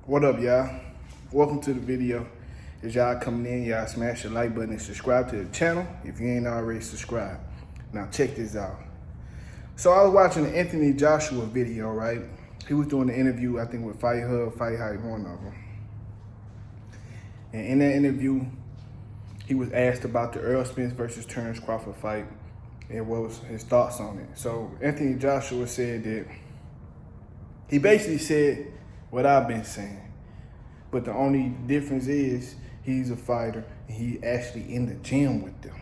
What up, y'all? Welcome to the video. As y'all coming in, y'all smash the like button and subscribe to the channel if you ain't already subscribed. Now check this out. So I was watching the Anthony Joshua video, right? He was doing the interview, I think, with Fight Hub, Fight Hype, one of them. And in that interview, he was asked about the Errol Spence versus Terence Crawford fight and what was his thoughts on it. So Anthony Joshua said that he basically said what I've been saying. But the only difference is he's a fighter and he actually in the gym with them.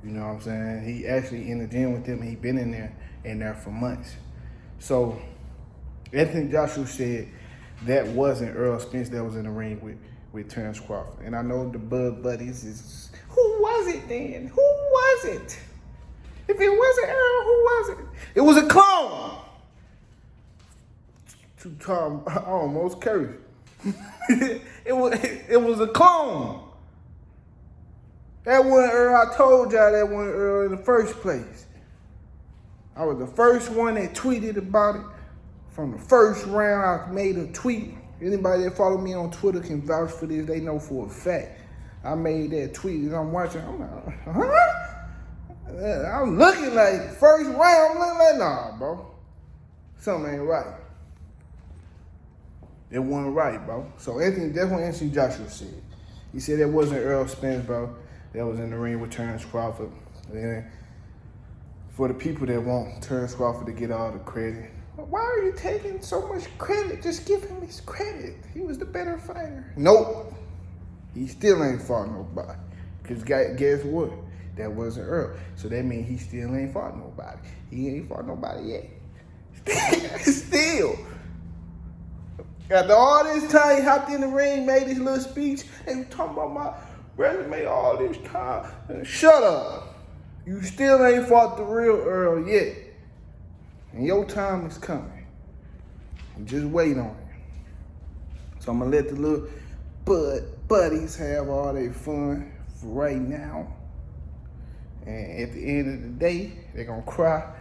You know what I'm saying? He actually in the gym with them and he been in there for months. So Anthony Joshua said that wasn't Errol Spence that was in the ring with Terence Crawford. And I know the Bud Buddies is, who was it then? Who was it? If it wasn't Errol, who was it? It was a clone. Tom, I almost cursed. it was a clone. That wasn't Earl. I told y'all that wasn't Earl in the first place. I was the first one that tweeted about it. From the first round, I made a tweet. Anybody that follow me on Twitter can vouch for this. They know for a fact. I made that tweet and I'm watching. I'm like, huh? I'm looking like first round. I'm looking like, nah, bro. Something ain't right. It wasn't right, bro. So that's what Anthony Joshua said. He said that wasn't Errol Spence, bro. That was in the ring with Terence Crawford. And for the people that want Terence Crawford to get all the credit, why are you taking so much credit? Just give him his credit. He was the better fighter. Nope. He still ain't fought nobody. Because guess what? That wasn't Earl. So that means he still ain't fought nobody. He ain't fought nobody yet. Still. After all this time, he hopped in the ring, made his little speech, and talking about my resume all this time. Shut up. You still ain't fought the real Earl yet. And your time is coming. And just wait on it. So I'm going to let the little buddies have all their fun for right now. And at the end of the day, they're going to cry.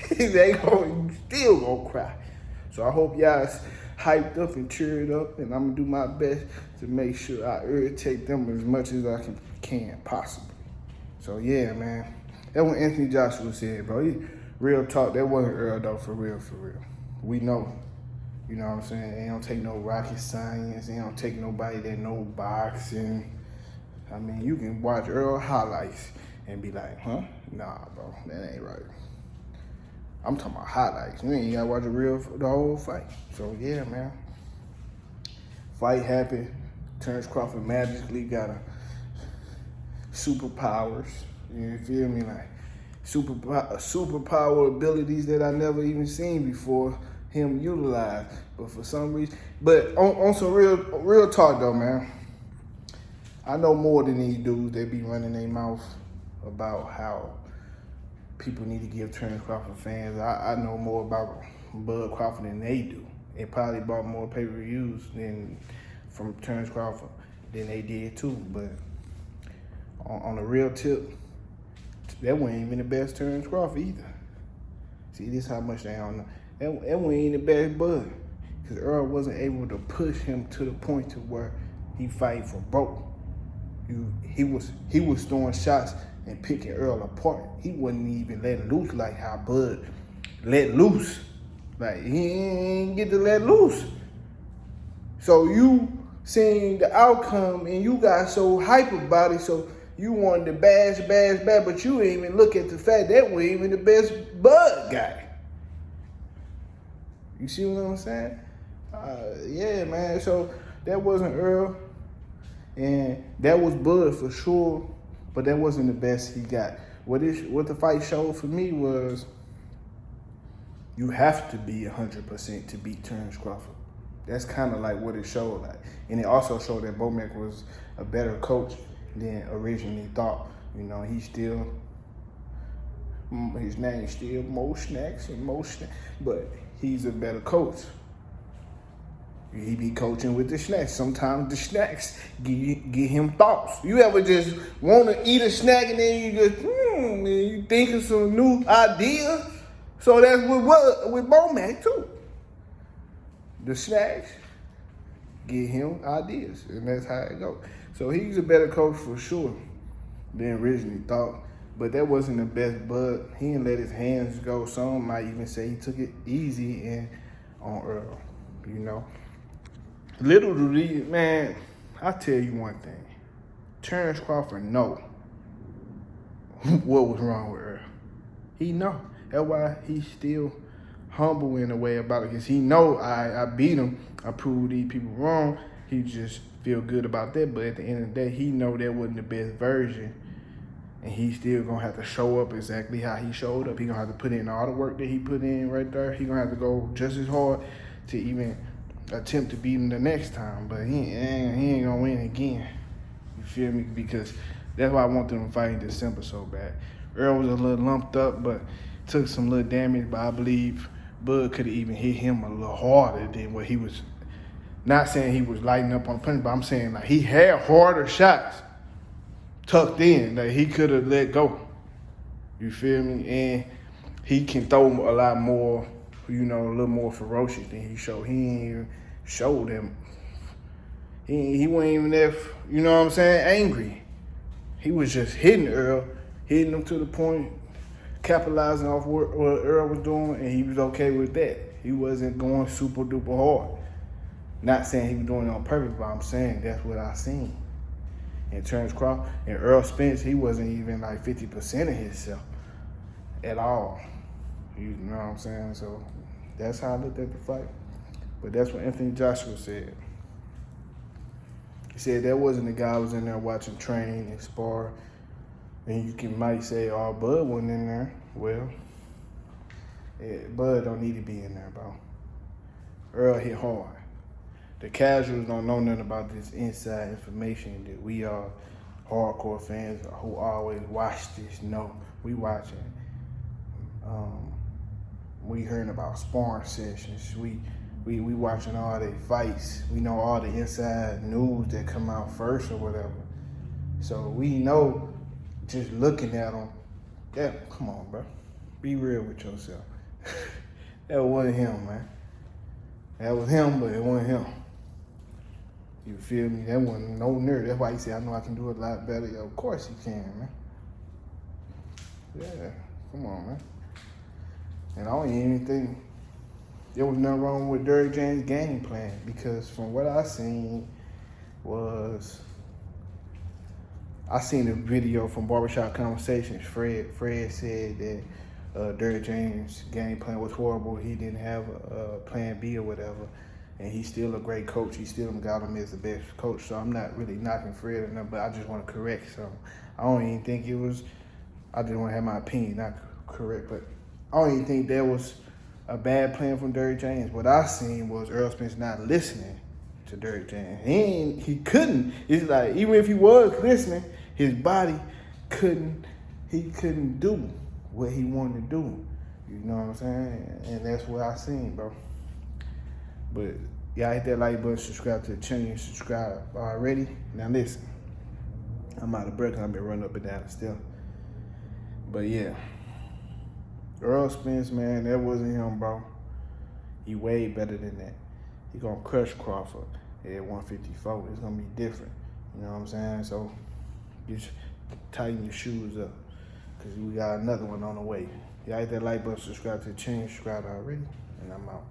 They still going to cry. So I hope y'all hyped up and cheered up, and I'm gonna do my best to make sure I irritate them as much as I can possibly. So yeah, man, that's what Anthony Joshua said, bro. Real talk, that wasn't Earl though, for real. We know, you know what I'm saying? It don't take no rocket science. It don't take nobody that know boxing. I mean, you can watch Earl highlights and be like, huh? Nah, bro, that ain't right. I'm talking about highlights. You ain't gotta watch the whole fight. So yeah, man. Fight happened. Terence Crawford magically got superpowers. You feel me? Like superpower abilities that I never even seen before him utilize. But for some reason, but on some real talk though, man. I know more than these dudes. They be running their mouth about how people need to give Terence Crawford fans. I know more about Bud Crawford than they do. They probably bought more pay-per-views from Terence Crawford than they did too. But on the real tip, that wasn't even the best Terence Crawford either. See, this is how much they don't know. That wasn't even the best Bud. Because Earl wasn't able to push him to the point to where he fight for broke. He was throwing shots and picking Earl apart. He wasn't even letting loose like how Bud let loose. Like, he ain't get to let loose. So you seen the outcome and you got so hype about it, so you wanted to bash, but you didn't even look at the fact that wasn't even the best Bud guy. You see what I'm saying? Yeah, man. So that wasn't Earl. And that was Bud for sure. But that wasn't the best he got. What the fight showed for me was you have to be 100% to beat Terence Crawford. That's kind of like what it showed like. And it also showed that Bomac was a better coach than originally thought. You know, his name's still Mo Snacks, but he's a better coach. He be coaching with the snacks. Sometimes the snacks give him thoughts. You ever just want to eat a snack and then you just, and you think of some new ideas? So that's with Bomac too. The snacks, get him ideas, and that's how it goes. So he's a better coach for sure than originally thought. But that wasn't the best Bud. He didn't let his hands go. Some might even say he took it easy on Earl, you know. Little do these, man, I tell you one thing. Terence Crawford know what was wrong with Earl. He know. That's why he's still humble in a way about it. Because he know I beat him. I proved these people wrong. He just feel good about that. But at the end of the day, he know that wasn't the best version. And he's still going to have to show up exactly how he showed up. He's going to have to put in all the work that he put in right there. He's going to have to go just as hard to even attempt to beat him the next time. But he ain't going to win again. You feel me? Because that's why I want them to fight in December so bad. Earl was a little lumped up, but took some little damage. But I believe Bud could have even hit him a little harder than what he was. Not saying he was lighting up on punch, but I'm saying like he had harder shots tucked in that he could have let go. You feel me? And he can throw a lot more, you know, a little more ferocious than he showed. He ain't even showed him. He wasn't even there, you know what I'm saying, angry. He was just hitting Earl, hitting him to the point, capitalizing off what Earl was doing, and he was okay with that. He wasn't going super duper hard. Not saying he was doing it on purpose, but I'm saying that's what I seen. And Terence Crawford and Errol Spence, he wasn't even like 50% of himself at all. You know what I'm saying? So that's how I looked at the fight. But that's what Anthony Joshua said. He said that wasn't the guy who was in there watching train and spar. And you might say, oh, Bud wasn't in there. Well, Bud don't need to be in there, bro. Earl hit hard. The casuals don't know nothing about this inside information that we are hardcore fans who always watch this know. We watching. We hearing about sparring sessions. We watching all their fights. We know all the inside news that come out first or whatever. So we know just looking at them, come on, bro. Be real with yourself. That wasn't him, man. That was him, but it wasn't him. You feel me? That wasn't no nerd. That's why he said, I know I can do it a lot better. Yo, of course he can, man. Yeah, come on, man. And I don't even think there was nothing wrong with Derrick James' game plan, because from what I seen was, I seen a video from Barbershop Conversations. Fred said that Derrick James' game plan was horrible. He didn't have a plan B or whatever. And he's still a great coach. He still got him as the best coach. So I'm not really knocking Fred or nothing, but I just want to correct something. I don't even think it was, I just want to have my opinion, not correct, but I don't even think that was a bad plan from Derrick James. What I seen was Errol Spence not listening to Derrick James. He couldn't. It's like, even if he was listening, his body couldn't do what he wanted to do. You know what I'm saying? And that's what I seen, bro. But y'all hit that like button, subscribe to the channel, subscribe already. Now listen, I'm out of breath because I've been running up and down still. But yeah, Errol Spence, man, that wasn't him, bro. He way better than that. He gonna crush Crawford at 154. It's gonna be different. You know what I'm saying? So just tighten your shoes up, because we got another one on the way. Y'all hit that like button, subscribe to the channel, subscribe already, and I'm out.